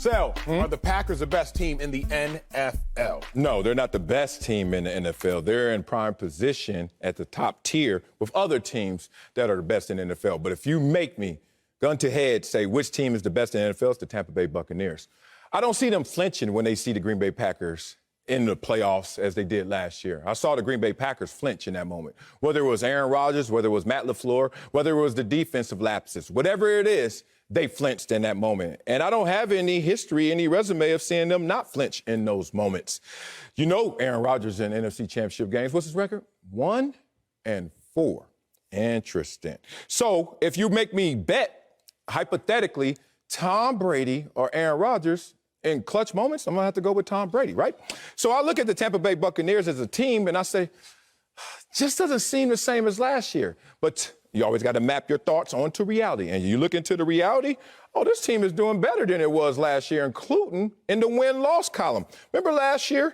Sal, are the Packers the best team in the NFL? No, they're not the best team in the NFL. They're in prime position at the top tier with other teams that are the best in the NFL. But if you make me, gun to head, say which team is the best in the NFL, it's the Tampa Bay Buccaneers. I don't see them flinching when they see the Green Bay Packers in the playoffs as they did last year. I saw the Green Bay Packers flinch in that moment. Whether it was Aaron Rodgers, whether it was Matt LaFleur, whether it was the defensive lapses, whatever it is, they flinched in that moment. And I don't have any history, any resume of seeing them not flinch in those moments. You know Aaron Rodgers in NFC Championship games. What's his record? 1-4. Interesting. So if you make me bet, hypothetically, Tom Brady or Aaron Rodgers in clutch moments, I'm going to have to go with Tom Brady, right? So I look at the Tampa Bay Buccaneers as a team, and I say, just doesn't seem the same as last year. But you always got to map your thoughts onto reality. And you look into the reality, oh, this team is doing better than it was last year, including in the win-loss column. Remember last year,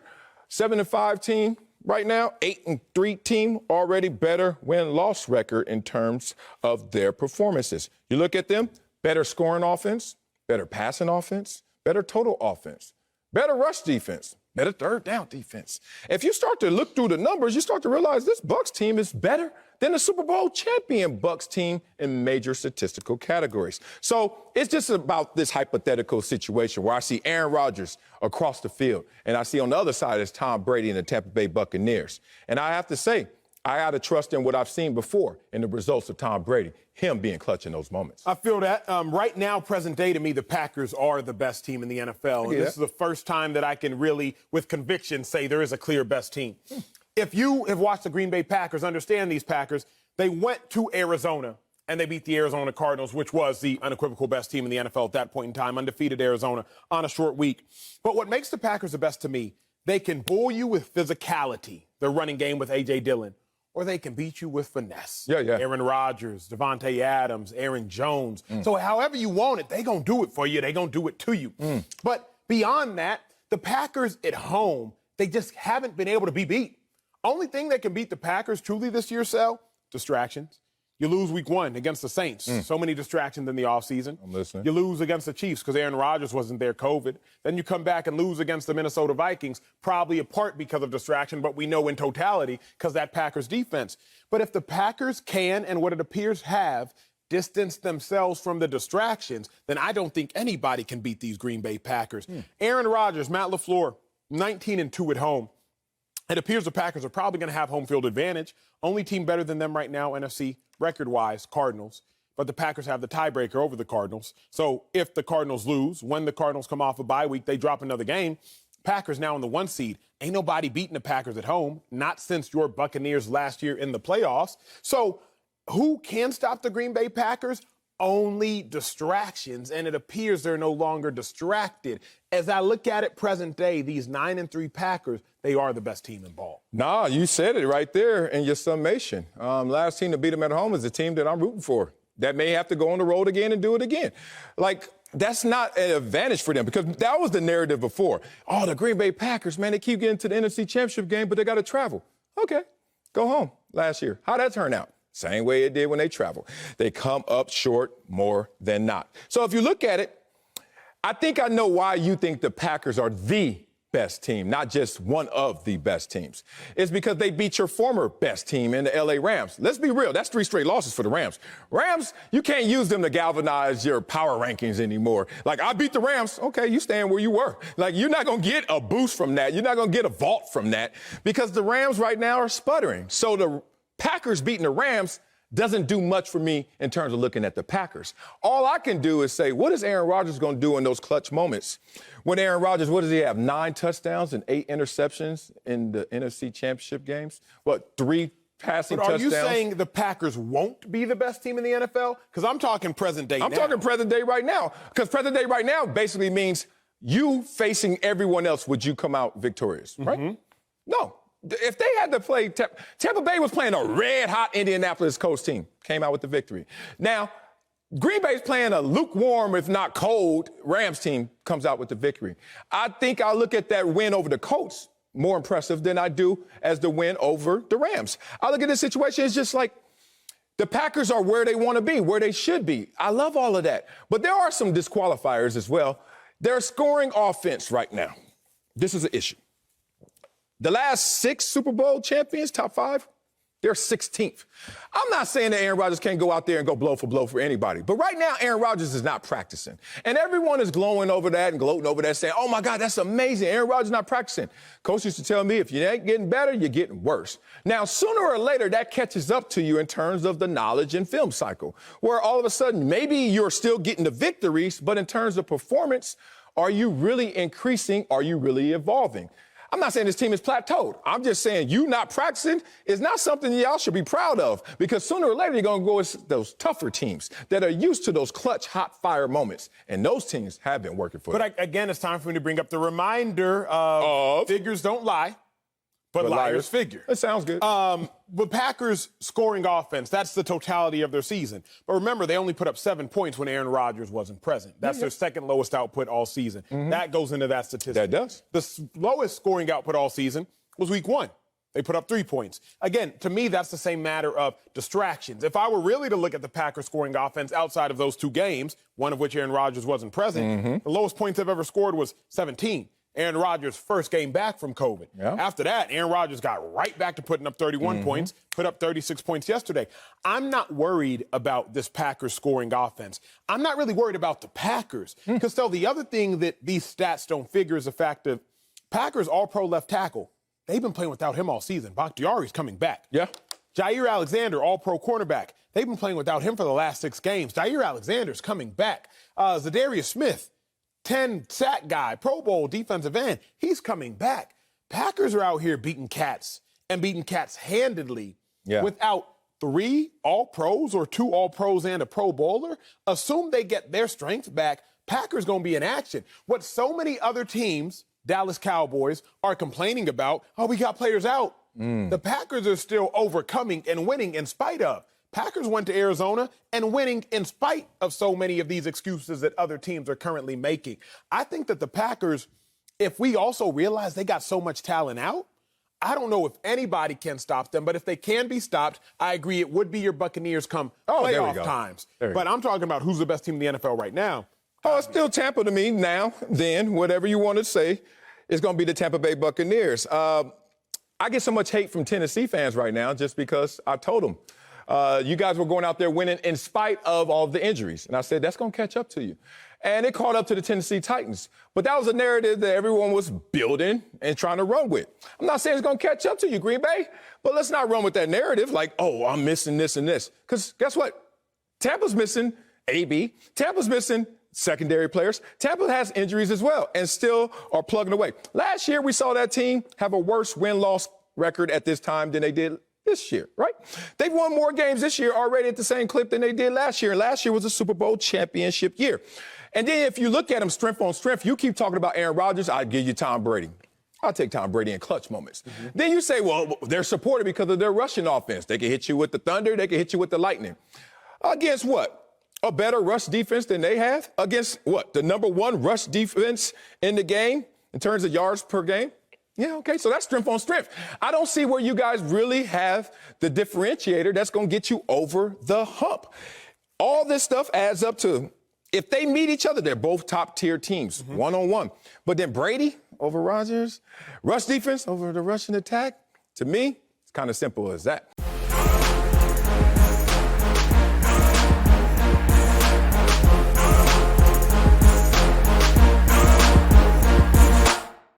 7-5 team, right now, 8-3 team, already better win-loss record in terms of their performances. You look at them, better scoring offense, better passing offense, better total offense, better rush defense, better third down defense. If you start to look through the numbers, you start to realize this Bucs team is better than the Super Bowl champion Bucs team in major statistical categories. So it's just about this hypothetical situation where I see Aaron Rodgers across the field, and I see on the other side is Tom Brady and the Tampa Bay Buccaneers. And I have to say, I got to trust in what I've seen before in the results of Tom Brady, him being clutch in those moments. I feel that. Right now, present day, to me, the Packers are the best team in the NFL. And this is the first time that I can really, with conviction, say there is a clear best team. If you have watched the Green Bay Packers, understand these Packers, they went to Arizona and they beat the Arizona Cardinals, which was the unequivocal best team in the NFL at that point in time, undefeated Arizona on a short week. But what makes the Packers the best to me, they can bull you with physicality, their running game with A.J. Dillon, or they can beat you with finesse. Aaron Rodgers, Devontae Adams, Aaron Jones. So however you want it, they going to do it for you. They going to do it to you. But beyond that, the Packers at home, they just haven't been able to be beat. Only thing that can beat the Packers truly this year, Sal, distractions. You lose week 1 against the Saints. So many distractions in the offseason. I'm listening. You lose against the Chiefs because Aaron Rodgers wasn't there, COVID. Then you come back and lose against the Minnesota Vikings, probably a part because of distraction, but we know in totality because that Packers defense. But if the Packers can, and what it appears have, distance themselves from the distractions, then I don't think anybody can beat these Green Bay Packers. Aaron Rodgers, Matt LaFleur, 19-2 at home. It appears the Packers are probably going to have home field advantage. Only team better than them right now, NFC, record-wise, Cardinals. But the Packers have the tiebreaker over the Cardinals. So if the Cardinals lose, when the Cardinals come off a bye week, they drop another game. Packers now in the 1 seed. Ain't nobody beating the Packers at home, not since your Buccaneers last year in the playoffs. So who can stop the Green Bay Packers? Only distractions, and it appears they're no longer distracted. As I look at it present day, these 9-3 Packers, they are the best team in ball. Nah, you said it right there in your summation. Last team to beat them at home is the team that I'm rooting for. That may have to go on the road again and do it again. Like, that's not an advantage for them because that was the narrative before. Oh, the Green Bay Packers, man, they keep getting to the NFC Championship game, but they got to travel. Okay, go home last year. How'd that turn out? Same way it did when they travel. They come up short more than not. So if you look at it, I think I know why you think the Packers are the best team, not just one of the best teams. It's because they beat your former best team in the L.A. Rams. Let's be real. That's 3 straight losses for the Rams. Rams, you can't use them to galvanize your power rankings anymore. Like, I beat the Rams. Okay, you stand where you were. Like, you're not going to get a boost from that. You're not going to get a vault from that because the Rams right now are sputtering. So the Packers beating the Rams doesn't do much for me in terms of looking at the Packers. All I can do is say, what is Aaron Rodgers going to do in those clutch moments? When Aaron Rodgers, what does he have? 9 touchdowns and 8 interceptions in the NFC Championship games? What, 3 passing touchdowns? Are you saying the Packers won't be the best team in the NFL? Because I'm talking present day now. I'm talking present day right now. Because present day right now basically means you facing everyone else, would you come out victorious, right? No. If they had to play, Tampa Bay was playing a red-hot Indianapolis Colts team, came out with the victory. Now, Green Bay's playing a lukewarm, if not cold, Rams team, comes out with the victory. I think I look at that win over the Colts more impressive than I do as the win over the Rams. I look at this situation, it's just like the Packers are where they want to be, where they should be. I love all of that. But there are some disqualifiers as well. Their scoring offense right now, this is an issue. The last 6 Super Bowl champions, top 5, they're 16th. I'm not saying that Aaron Rodgers can't go out there and go blow for anybody. But right now, Aaron Rodgers is not practicing. And everyone is glowing over that and gloating over that, saying, oh, my God, that's amazing. Aaron Rodgers not practicing. Coach used to tell me, if you ain't getting better, you're getting worse. Now, sooner or later, that catches up to you in terms of the knowledge and film cycle, where all of a sudden, maybe you're still getting the victories, but in terms of performance, are you really increasing? Are you really evolving? I'm not saying this team is plateaued. I'm just saying you not practicing is not something y'all should be proud of, because sooner or later you're going to go with those tougher teams that are used to those clutch, hot fire moments. And those teams have been working for them. But again, it's time for me to bring up the reminder of figures don't lie, but liars figure. That sounds good. The Packers' scoring offense, that's the totality of their season. But remember, they only put up 7 points when Aaron Rodgers wasn't present. That's their second lowest output all season. That goes into that statistic. That does. The lowest scoring output all season was week 1. They put up 3 points. Again, to me, that's the same matter of distractions. If I were really to look at the Packers scoring offense outside of those 2 games, one of which Aaron Rodgers wasn't present, the lowest points they've ever scored was 17. Aaron Rodgers' first game back from COVID. Yeah. After that, Aaron Rodgers got right back to putting up 31 points, put up 36 points yesterday. I'm not worried about this Packers scoring offense. I'm not really worried about the Packers. Because, though, the other thing that these stats don't figure is the fact that Packers all-pro left tackle, they've been playing without him all season. Bakhtiari's coming back. Yeah. Jair Alexander, all-pro cornerback, they've been playing without him for the last 6 games. Jair Alexander's coming back. Zadarius Smith, 10-sack guy, Pro Bowl defensive end, he's coming back. Packers are out here beating cats and beating cats handedly without 3 All-Pros or 2 All-Pros and a Pro Bowler. Assume they get their strength back, Packers going to be in action. What so many other teams, Dallas Cowboys, are complaining about, oh, we got players out. The Packers are still overcoming and winning in spite of. Packers went to Arizona and winning in spite of so many of these excuses that other teams are currently making. I think that the Packers, if we also realize they got so much talent out, I don't know if anybody can stop them, but if they can be stopped, I agree it would be your Buccaneers come playoff times. But I'm talking about who's the best team in the NFL right now. Oh, it's still Tampa to me now, then, whatever you want to say. It's going to be the Tampa Bay Buccaneers. I get so much hate from Tennessee fans right now just because I told them. You guys were going out there winning in spite of all the injuries. And I said, that's going to catch up to you. And it caught up to the Tennessee Titans. But that was a narrative that everyone was building and trying to run with. I'm not saying it's going to catch up to you, Green Bay, but let's not run with that narrative like, oh, I'm missing this and this. Because guess what? Tampa's missing AB. Tampa's missing secondary players. Tampa has injuries as well and still are plugging away. Last year, we saw that team have a worse win-loss record at this time than they did this year, right? They've won more games this year already at the same clip than they did last year. Last year was a Super Bowl championship year. And then if you look at them strength on strength, you keep talking about Aaron Rodgers, I'd give you Tom Brady. I'll take Tom Brady in clutch moments. Then you say, well, they're supported because of their rushing offense. They can hit you with the thunder. They can hit you with the lightning. Against what? A better rush defense than they have? Against what? The number 1 rush defense in the game in terms of yards per game? Yeah, okay, so that's strength on strength. I don't see where you guys really have the differentiator that's going to get you over the hump. All this stuff adds up to, if they meet each other, they're both top-tier teams, one-on-one. But then Brady over Rodgers, rush defense over the rushing attack, to me, it's kind of simple as that.